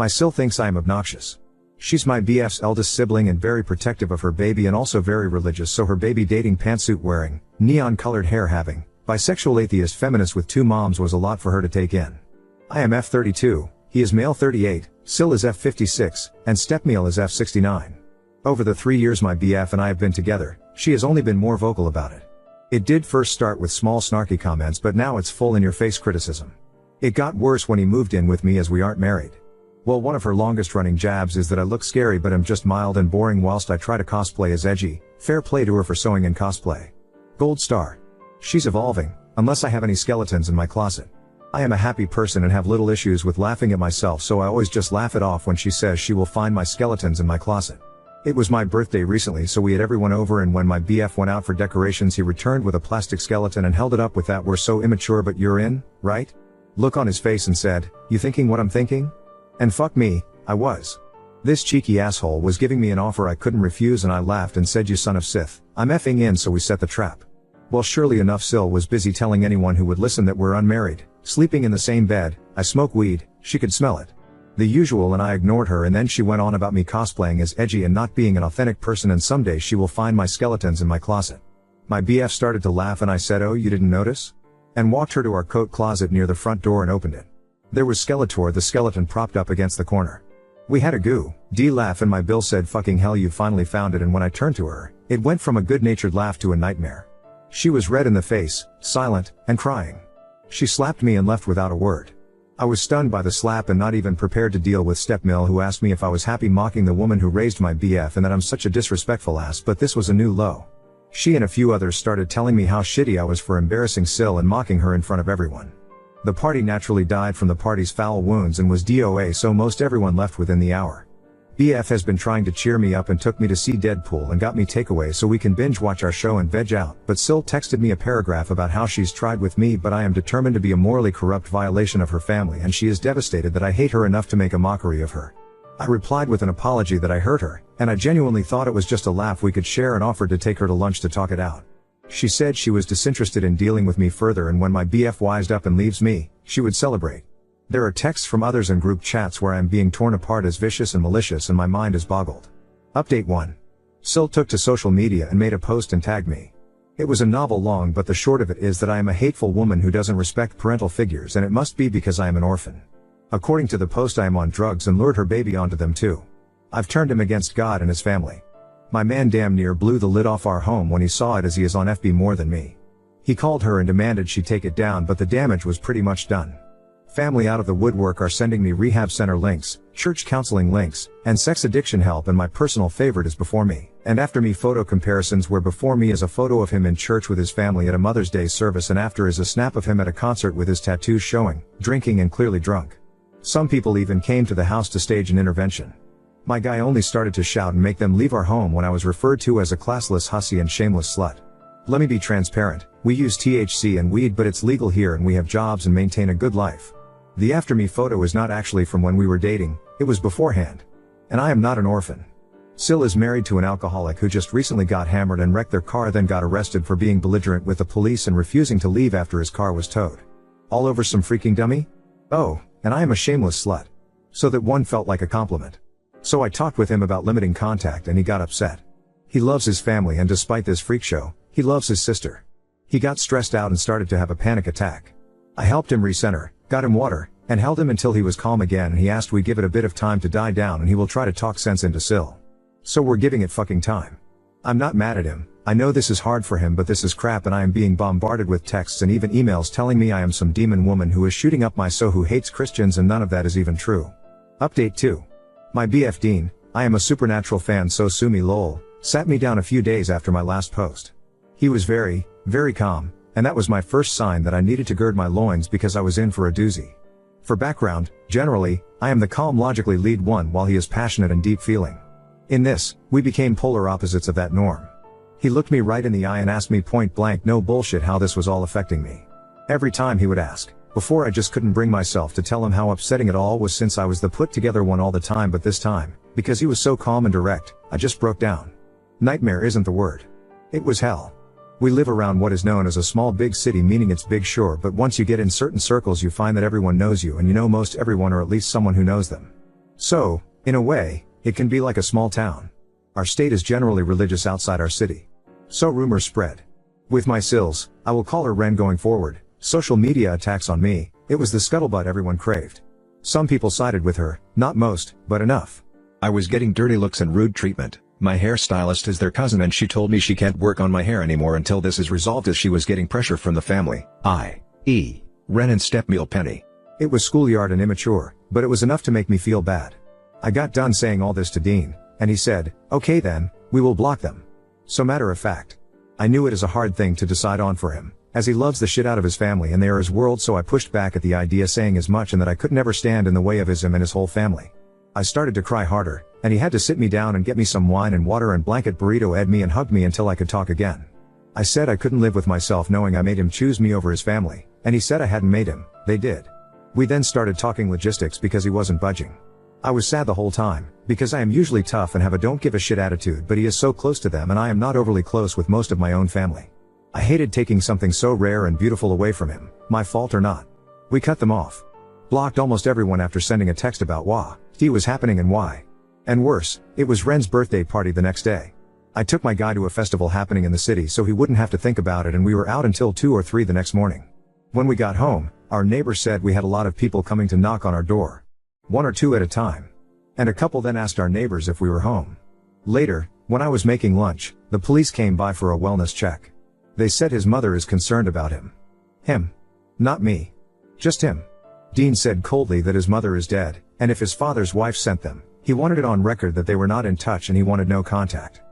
My Sil thinks I am obnoxious. She's my BF's eldest sibling and very protective of her baby and also very religious, so her baby dating, pantsuit wearing, neon colored hair having, bisexual atheist feminist with 2 moms was a lot for her to take in. I am F32, he is male 38, Sil is F56, and stepmale is F69. Over the 3 years my BF and I have been together, she has only been more vocal about it. It did first start with small snarky comments, but now it's full in-your-face criticism. It got worse when he moved in with me as we aren't married. Well, one of her longest running jabs is that I look scary but am just mild and boring whilst I try to cosplay as edgy. Fair play to her for sewing and cosplay. Gold star. She's evolving, unless I have any skeletons in my closet. I am a happy person and have little issues with laughing at myself, so I always just laugh it off when she says she will find my skeletons in my closet. It was my birthday recently, so we had everyone over, and when my BF went out for decorations he returned with a plastic skeleton and held it up with that "We're so immature but you're in, right?" look on his face and said, "You thinking what I'm thinking?" And fuck me, I was. This cheeky asshole was giving me an offer I couldn't refuse, and I laughed and said, "You son of Sith, I'm effing in," so we set the trap. Well, surely enough, Sil was busy telling anyone who would listen that we're unmarried, sleeping in the same bed, I smoke weed, she could smell it. The usual, and I ignored her, and then she went on about me cosplaying as edgy and not being an authentic person, and someday she will find my skeletons in my closet. My BF started to laugh and I said, "Oh, you didn't notice?" And walked her to our coat closet near the front door and opened it. There was Skeletor the skeleton propped up against the corner. We had a goo-d laugh and my Bill said, "Fucking hell, you finally found it," and when I turned to her, it went from a good-natured laugh to a nightmare. She was red in the face, silent, and crying. She slapped me and left without a word. I was stunned by the slap and not even prepared to deal with stepmill, who asked me if I was happy mocking the woman who raised my BF and that I'm such a disrespectful ass, but this was a new low. She and a few others started telling me how shitty I was for embarrassing Sil and mocking her in front of everyone. The party naturally died from the party's foul wounds and was DOA, so most everyone left within the hour. BF has been trying to cheer me up and took me to see Deadpool and got me takeaway so we can binge watch our show and veg out, but Sil texted me a paragraph about how she's tried with me, but I am determined to be a morally corrupt violation of her family, and she is devastated that I hate her enough to make a mockery of her. I replied with an apology that I hurt her, and I genuinely thought it was just a laugh we could share, and offered to take her to lunch to talk it out. She said she was disinterested in dealing with me further, and when my BF wised up and leaves me, she would celebrate. There are texts from others in group chats where I am being torn apart as vicious and malicious, and my mind is boggled. Update 1. Sil took to social media and made a post and tagged me. It was a novel long, but the short of it is that I am a hateful woman who doesn't respect parental figures, and it must be because I am an orphan. According to the post, I am on drugs and lured her baby onto them too. I've turned him against God and his family. My man damn near blew the lid off our home when he saw it, as he is on FB more than me. He called her and demanded she take it down, but the damage was pretty much done. Family out of the woodwork are sending me rehab center links, church counseling links, and sex addiction help, and my personal favorite is before me and after me photo comparisons, where before me is a photo of him in church with his family at a Mother's Day service, and after is a snap of him at a concert with his tattoos showing, drinking and clearly drunk. Some people even came to the house to stage an intervention. My guy only started to shout and make them leave our home when I was referred to as a classless hussy and shameless slut. Let me be transparent, we use THC and weed, but it's legal here and we have jobs and maintain a good life. The after me photo is not actually from when we were dating, it was beforehand. And I am not an orphan. Sil is married to an alcoholic who just recently got hammered and wrecked their car, then got arrested for being belligerent with the police and refusing to leave after his car was towed. All over some freaking dummy? Oh, and I am a shameless slut. So that one felt like a compliment. So I talked with him about limiting contact and he got upset. He loves his family, and despite this freak show, he loves his sister. He got stressed out and started to have a panic attack. I helped him recenter, got him water, and held him until he was calm again, and he asked we give it a bit of time to die down and he will try to talk sense into Sil. So we're giving it fucking time. I'm not mad at him, I know this is hard for him, but this is crap, and I am being bombarded with texts and even emails telling me I am some demon woman who is shooting up my so who hates Christians, and none of that is even true. Update 2. My BF Dean, I am a Supernatural fan, so sue me lol, sat me down a few days after my last post. He was very, very calm, and that was my first sign that I needed to gird my loins because I was in for a doozy. For background, generally, I am the calm logically lead one while he is passionate and deep feeling. In this, we became polar opposites of that norm. He looked me right in the eye and asked me point blank, no bullshit, how this was all affecting me. Every time he would ask. Before I just couldn't bring myself to tell him how upsetting it all was, since I was the put together one all the time, but this time, because he was so calm and direct, I just broke down. Nightmare isn't the word. It was hell. We live around what is known as a small big city, meaning it's big sure, but once you get in certain circles you find that everyone knows you and you know most everyone, or at least someone who knows them. So, in a way, it can be like a small town. Our state is generally religious outside our city. So rumors spread. With my Sills, I will call her Ren going forward, social media attacks on me, it was the scuttlebutt everyone craved. Some people sided with her, not most, but enough. I was getting dirty looks and rude treatment. My hairstylist is their cousin and she told me she can't work on my hair anymore until this is resolved, as she was getting pressure from the family, i.e., Ren and stepmeal Penny. It was schoolyard and immature, but it was enough to make me feel bad. I got done saying all this to Dean, and he said, okay then, we will block them. So matter of fact, I knew it is a hard thing to decide on for him, as he loves the shit out of his family and they are his world, so I pushed back at the idea, saying as much and that I could never stand in the way of him and his whole family. I started to cry harder, and he had to sit me down and get me some wine and water and blanket burrito-ed me and hugged me until I could talk again. I said I couldn't live with myself knowing I made him choose me over his family, and he said I hadn't made him, they did. We then started talking logistics because he wasn't budging. I was sad the whole time, because I am usually tough and have a don't give a shit attitude, but he is so close to them and I am not overly close with most of my own family. I hated taking something so rare and beautiful away from him, my fault or not. We cut them off. Blocked almost everyone after sending a text about what was happening and why. And worse, it was Ren's birthday party the next day. I took my guy to a festival happening in the city so he wouldn't have to think about it, and we were out until 2 or 3 the next morning. When we got home, our neighbor said we had a lot of people coming to knock on our door. 1 or 2 at a time. And a couple then asked our neighbors if we were home. Later, when I was making lunch, the police came by for a wellness check. They said his mother is concerned about him. Him. Not me. Just him. Dean said coldly that his mother is dead, and if his father's wife sent them, he wanted it on record that they were not in touch and he wanted no contact.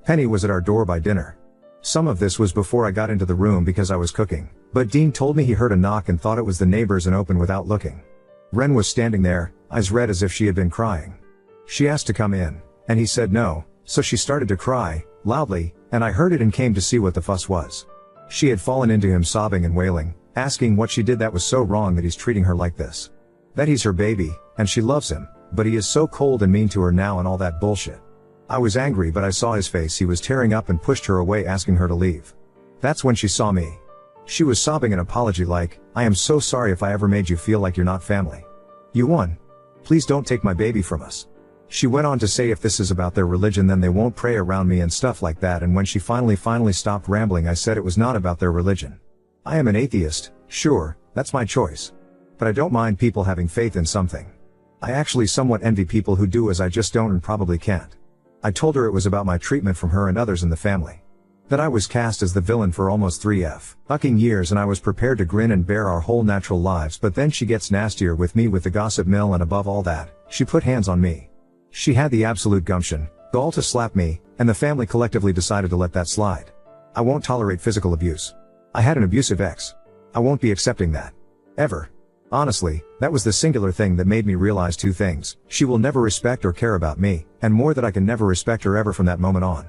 Penny was at our door by dinner. Some of this was before I got into the room because I was cooking, but Dean told me he heard a knock and thought it was the neighbors and opened without looking. Ren was standing there, eyes red as if she had been crying. She asked to come in, and he said no, so she started to cry, loudly, and I heard it and came to see what the fuss was. She had fallen into him sobbing and wailing, asking what she did that was so wrong that he's treating her like this. That he's her baby, and she loves him, but he is so cold and mean to her now and all that bullshit. I was angry, but I saw his face, he was tearing up and pushed her away, asking her to leave. That's when she saw me. She was sobbing an apology like, I am so sorry if I ever made you feel like you're not family. You won. Please don't take my baby from us. She went on to say if this is about their religion then they won't pray around me and stuff like that, and when she finally stopped rambling I said it was not about their religion. I am an atheist, sure, that's my choice. But I don't mind people having faith in something. I actually somewhat envy people who do, as I just don't and probably can't. I told her it was about my treatment from her and others in the family. That I was cast as the villain for almost 3 fucking years and I was prepared to grin and bear our whole natural lives, but then she gets nastier with me with the gossip mill, and above all that, she put hands on me. She had the absolute gumption, gall to slap me, and the family collectively decided to let that slide. I won't tolerate physical abuse. I had an abusive ex. I won't be accepting that. Ever. Honestly, that was the singular thing that made me realize 2 things. She will never respect or care about me, and more, that I can never respect her ever from that moment on.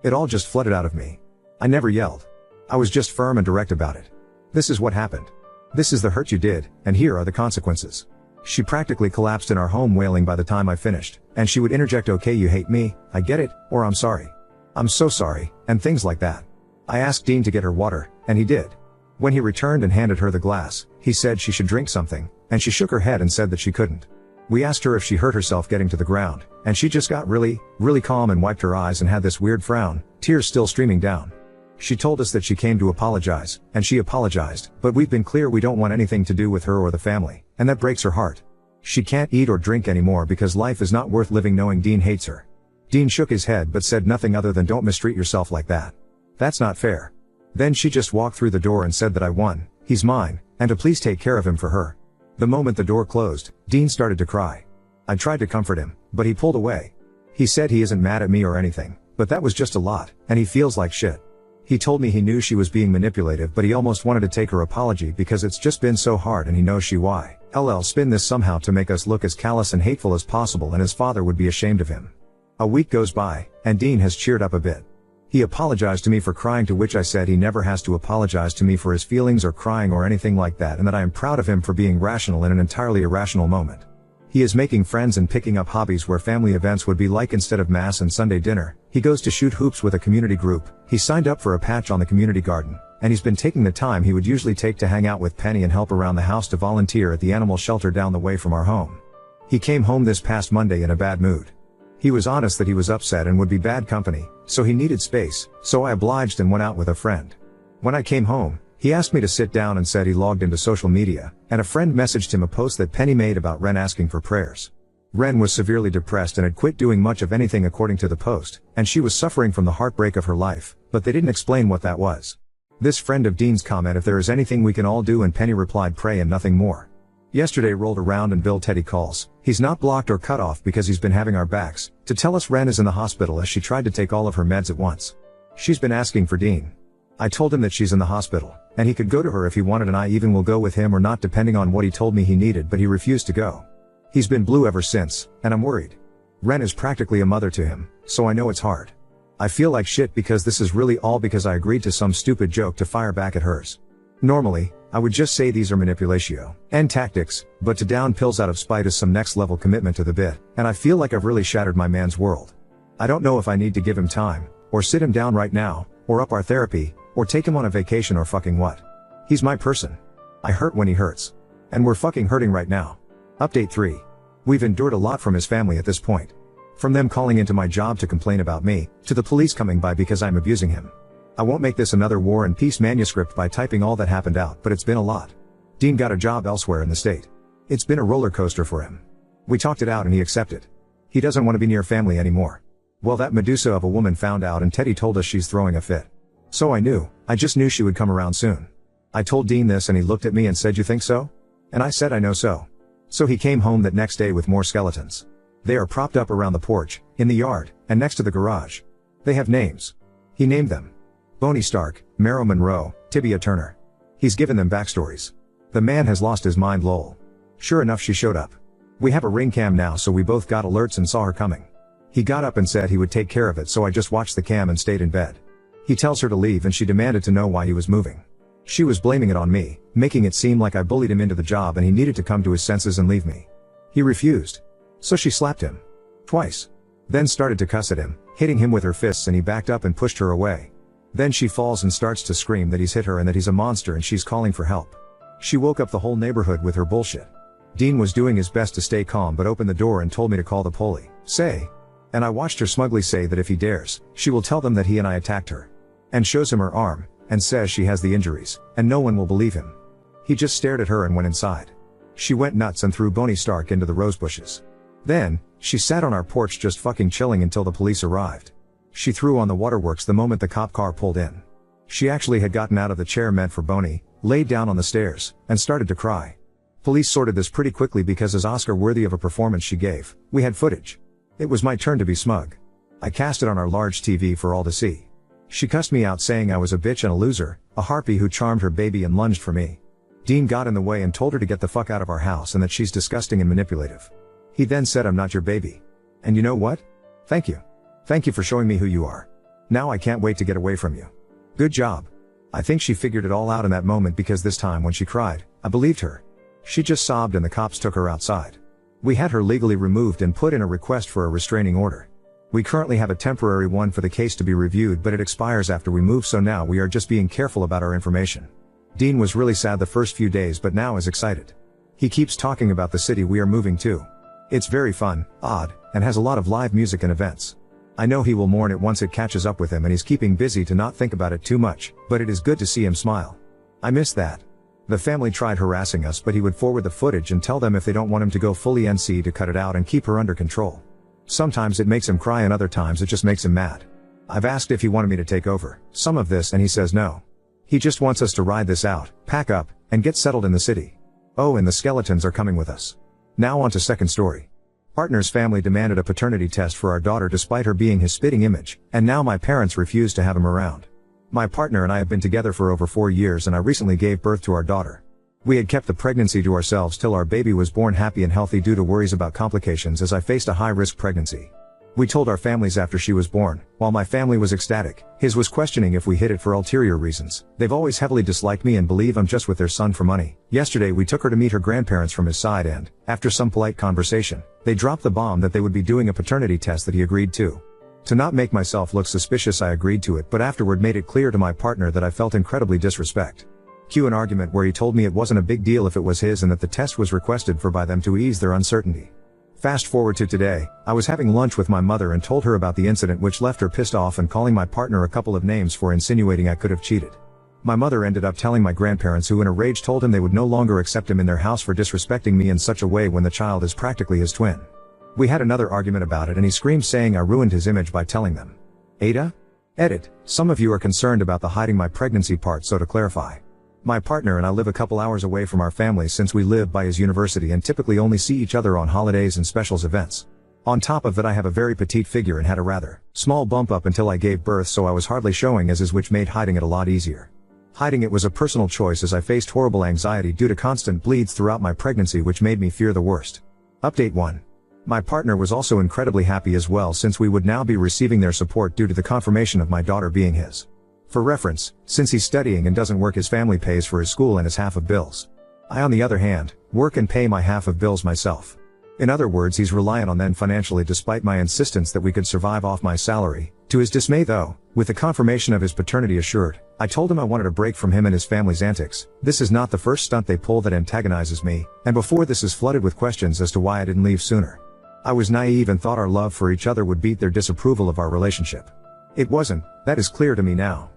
It all just flooded out of me. I never yelled. I was just firm and direct about it. This is what happened. This is the hurt you did, and here are the consequences. She practically collapsed in our home wailing by the time I finished, and she would interject, okay, you hate me, I get it, or I'm sorry. I'm so sorry, and things like that. I asked Dean to get her water, and he did. When he returned and handed her the glass, he said she should drink something, and she shook her head and said that she couldn't. We asked her if she hurt herself getting to the ground, and she just got really calm and wiped her eyes and had this weird frown, tears still streaming down. She told us that she came to apologize, and she apologized, but we've been clear we don't want anything to do with her or the family, and that breaks her heart. She can't eat or drink anymore because life is not worth living knowing Dean hates her. Dean shook his head but said nothing other than don't mistreat yourself like that. That's not fair. Then she just walked through the door and said that I won, he's mine, and to please take care of him for her. The moment the door closed, Dean started to cry. I tried to comfort him, but he pulled away. He said he isn't mad at me or anything, but that was just a lot, and he feels like shit. He told me he knew she was being manipulative, but he almost wanted to take her apology because it's just been so hard and he knows she why. Spin this somehow to make us look as callous and hateful as possible, and his father would be ashamed of him. A week goes by, and Dean has cheered up a bit. He apologized to me for crying, to which I said he never has to apologize to me for his feelings or crying or anything like that, and that I am proud of him for being rational in an entirely irrational moment. He is making friends and picking up hobbies where family events would be like instead of mass and Sunday dinner. He goes to shoot hoops with a community group. He signed up for a patch on the community garden, and he's been taking the time he would usually take to hang out with Penny and help around the house to volunteer at the animal shelter down the way from our home. He came home this past Monday in a bad mood. He was honest that he was upset and would be bad company, so he needed space, so I obliged and went out with a friend. When I came home, he asked me to sit down and said he logged into social media, and a friend messaged him a post that Penny made about Ren asking for prayers. Ren was severely depressed and had quit doing much of anything according to the post, and she was suffering from the heartbreak of her life, but they didn't explain what that was. This friend of Dean's comment if there is anything we can all do, and Penny replied pray and nothing more. Yesterday rolled around and Bill Teddy calls, he's not blocked or cut off because he's been having our backs, to tell us Ren is in the hospital as she tried to take all of her meds at once. She's been asking for Dean. I told him that she's in the hospital, and he could go to her if he wanted, and I even will go with him or not depending on what he told me he needed, but he refused to go. He's been blue ever since, and I'm worried. Ren is practically a mother to him, so I know it's hard. I feel like shit because this is really all because I agreed to some stupid joke to fire back at hers. Normally, I would just say these are manipulatio and tactics, but to down pills out of spite is some next level commitment to the bit, and I feel like I've really shattered my man's world. I don't know if I need to give him time, or sit him down right now, or up our therapy, or take him on a vacation or fucking what. He's my person. I hurt when he hurts. And we're fucking hurting right now. Update 3. We've endured a lot from his family at this point. From them calling into my job to complain about me, to the police coming by because I'm abusing him. I won't make this another War and Peace manuscript by typing all that happened out, but it's been a lot. Dean got a job elsewhere in the state. It's been a roller coaster for him. We talked it out and he accepted. He doesn't want to be near family anymore. Well, that Medusa of a woman found out and Teddy told us she's throwing a fit. So I just knew she would come around soon. I told Dean this and he looked at me and said, "You think so?" And I said, "I know so." So he came home that next day with more skeletons. They are propped up around the porch, in the yard, and next to the garage. They have names. He named them. Boney Stark, Marrow Monroe, Tibia Turner. He's given them backstories. The man has lost his mind lol. Sure enough she showed up. We have a ring cam now so we both got alerts and saw her coming. He got up and said he would take care of it, so I just watched the cam and stayed in bed. He tells her to leave and she demanded to know why he was moving. She was blaming it on me, making it seem like I bullied him into the job and he needed to come to his senses and leave me. He refused. So she slapped him. Twice. Then started to cuss at him, hitting him with her fists, and he backed up and pushed her away. Then she falls and starts to scream that he's hit her and that he's a monster and she's calling for help. She woke up the whole neighborhood with her bullshit. Dean was doing his best to stay calm but opened the door and told me to call the police. And I watched her smugly say that if he dares, she will tell them that he and I attacked her. And shows him her arm, and says she has the injuries, and no one will believe him. He just stared at her and went inside. She went nuts and threw Boney Stark into the rose bushes. Then, she sat on our porch just fucking chilling until the police arrived. She threw on the waterworks the moment the cop car pulled in. She actually had gotten out of the chair meant for Boney, laid down on the stairs, and started to cry. Police sorted this pretty quickly because as Oscar worthy of a performance she gave, we had footage. It was my turn to be smug. I cast it on our large TV for all to see. She cussed me out saying I was a bitch and a loser, a harpy who charmed her baby and lunged for me. Dean got in the way and told her to get the fuck out of our house and that she's disgusting and manipulative. He then said, "I'm not your baby. And you know what? Thank you. Thank you for showing me who you are. Now I can't wait to get away from you. Good job." I think she figured it all out in that moment because this time when she cried, I believed her. She just sobbed and the cops took her outside. We had her legally removed and put in a request for a restraining order. We currently have a temporary one for the case to be reviewed, but it expires after we move, so now we are just being careful about our information. Dean was really sad the first few days but now is excited. He keeps talking about the city we are moving to. It's very fun, odd, and has a lot of live music and events. I know he will mourn it once it catches up with him and he's keeping busy to not think about it too much, but it is good to see him smile. I miss that. The family tried harassing us but he would forward the footage and tell them if they don't want him to go fully NC to cut it out and keep her under control. Sometimes it makes him cry and other times it just makes him mad. I've asked if he wanted me to take over some of this and he says no. He just wants us to ride this out, pack up, and get settled in the city. Oh, and the skeletons are coming with us. Now on to second story. Partner's family demanded a paternity test for our daughter despite her being his spitting image, and now my parents refuse to have him around. My partner and I have been together for over 4 years and I recently gave birth to our daughter. We had kept the pregnancy to ourselves till our baby was born happy and healthy due to worries about complications as I faced a high-risk pregnancy. We told our families after she was born, while my family was ecstatic. His was questioning if we hid it for ulterior reasons. They've always heavily disliked me and believe I'm just with their son for money. Yesterday we took her to meet her grandparents from his side and, after some polite conversation, they dropped the bomb that they would be doing a paternity test that he agreed to. To not make myself look suspicious I agreed to it but afterward made it clear to my partner that I felt incredibly disrespect. Cue an argument where he told me it wasn't a big deal if it was his and that the test was requested for by them to ease their uncertainty. Fast forward to today, I was having lunch with my mother and told her about the incident, which left her pissed off and calling my partner a couple of names for insinuating I could have cheated. My mother ended up telling my grandparents, who in a rage told him they would no longer accept him in their house for disrespecting me in such a way when the child is practically his twin. We had another argument about it and he screamed, saying I ruined his image by telling them. Ada? Edit. Some of you are concerned about the hiding my pregnancy part, so to clarify. My partner and I live a couple hours away from our family since we live by his university and typically only see each other on holidays and specials events. On top of that, I have a very petite figure and had a rather small bump up until I gave birth, so I was hardly showing as is, which made hiding it a lot easier. Hiding it was a personal choice as I faced horrible anxiety due to constant bleeds throughout my pregnancy, which made me fear the worst. Update 1. My partner was also incredibly happy as well, since we would now be receiving their support due to the confirmation of my daughter being his. For reference, since he's studying and doesn't work, his family pays for his school and his half of bills. I, on the other hand, work and pay my half of bills myself. In other words, he's reliant on them financially despite my insistence that we could survive off my salary. To his dismay though, with the confirmation of his paternity assured, I told him I wanted a break from him and his family's antics. This is not the first stunt they pull that antagonizes me, and before this is flooded with questions as to why I didn't leave sooner. I was naive and thought our love for each other would beat their disapproval of our relationship. It wasn't, that is clear to me now.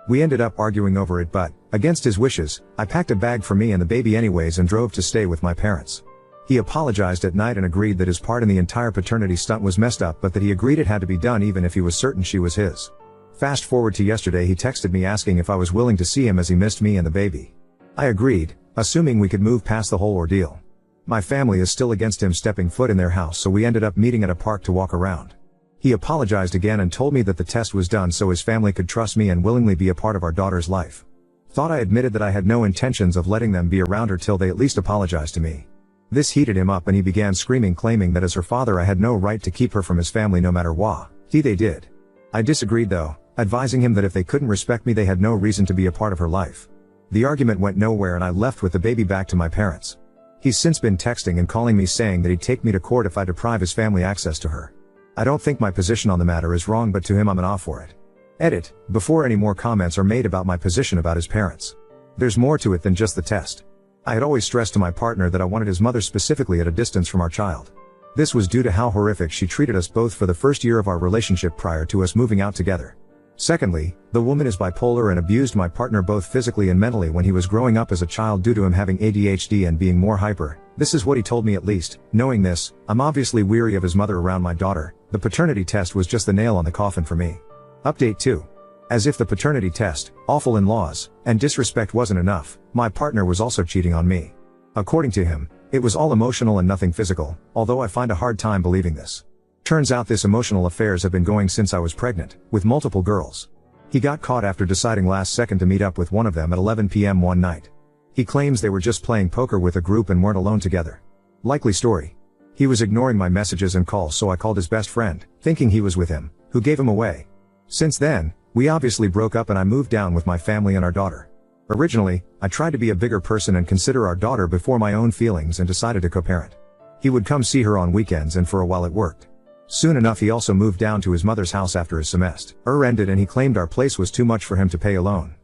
We ended up arguing over it, but, against his wishes, I packed a bag for me and the baby anyways and drove to stay with my parents. He apologized at night and agreed that his part in the entire paternity stunt was messed up, but that he agreed it had to be done even if he was certain she was his. Fast forward to yesterday, he texted me asking if I was willing to see him as he missed me and the baby. I agreed, assuming we could move past the whole ordeal. My family is still against him stepping foot in their house, so we ended up meeting at a park to walk around. He apologized again and told me that the test was done so his family could trust me and willingly be a part of our daughter's life. Thought I admitted that I had no intentions of letting them be around her till they at least apologized to me. This heated him up and he began screaming, claiming that as her father I had no right to keep her from his family no matter what they did. I disagreed though, advising him that if they couldn't respect me they had no reason to be a part of her life. The argument went nowhere and I left with the baby back to my parents. He's since been texting and calling me saying that he'd take me to court if I deprive his family access to her. I don't think my position on the matter is wrong, but to him I'm an off for it. Edit. Before any more comments are made about my position about his parents. There's more to it than just the test. I had always stressed to my partner that I wanted his mother specifically at a distance from our child. This was due to how horrific she treated us both for the first year of our relationship prior to us moving out together. Secondly, the woman is bipolar and abused my partner both physically and mentally when he was growing up as a child due to him having ADHD and being more hyper. This is what he told me at least. Knowing this, I'm obviously weary of his mother around my daughter. The paternity test was just the nail on the coffin for me. Update 2. As if the paternity test, awful in-laws, and disrespect wasn't enough, my partner was also cheating on me. According to him, it was all emotional and nothing physical, although I find a hard time believing this. Turns out this emotional affairs have been going since I was pregnant, with multiple girls. He got caught after deciding last second to meet up with one of them at 11 p.m. one night. He claims they were just playing poker with a group and weren't alone together. Likely story. He was ignoring my messages and calls, so I called his best friend, thinking he was with him, who gave him away. Since then, we obviously broke up and I moved down with my family and our daughter. Originally, I tried to be a bigger person and consider our daughter before my own feelings and decided to co-parent. He would come see her on weekends and for a while it worked. Soon enough he also moved down to his mother's house after his semester ended and he claimed our place was too much for him to pay alone.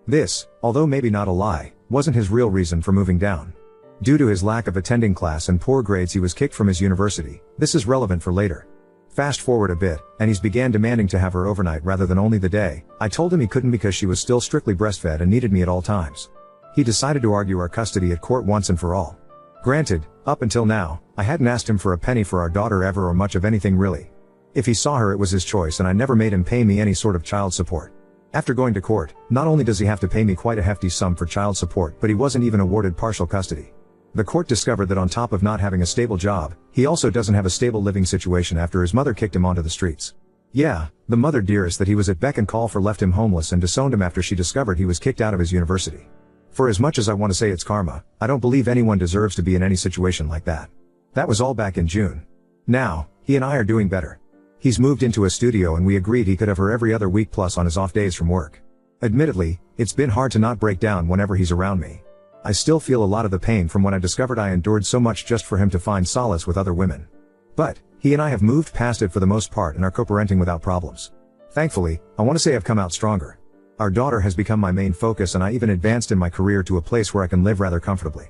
This, although maybe not a lie, wasn't his real reason for moving down. Due to his lack of attending class and poor grades he was kicked from his university. This is relevant for later. Fast forward a bit, and he's began demanding to have her overnight rather than only the day. I told him he couldn't because she was still strictly breastfed and needed me at all times. He decided to argue our custody at court once and for all. Granted, up until now, I hadn't asked him for a penny for our daughter ever or much of anything really. If he saw her it was his choice and I never made him pay me any sort of child support. After going to court, not only does he have to pay me quite a hefty sum for child support, but he wasn't even awarded partial custody. The court discovered that on top of not having a stable job, he also doesn't have a stable living situation after his mother kicked him onto the streets. Yeah, the mother dearest that he was at beck and call for left him homeless and disowned him after she discovered he was kicked out of his university. For as much as I want to say it's karma, I don't believe anyone deserves to be in any situation like that. That was all back in June. Now, he and I are doing better. He's moved into a studio and we agreed he could have her every other week plus on his off days from work. Admittedly, it's been hard to not break down whenever he's around me. I still feel a lot of the pain from when I discovered I endured so much just for him to find solace with other women. But, he and I have moved past it for the most part and are co-parenting without problems. Thankfully, I want to say I've come out stronger. Our daughter has become my main focus and I even advanced in my career to a place where I can live rather comfortably.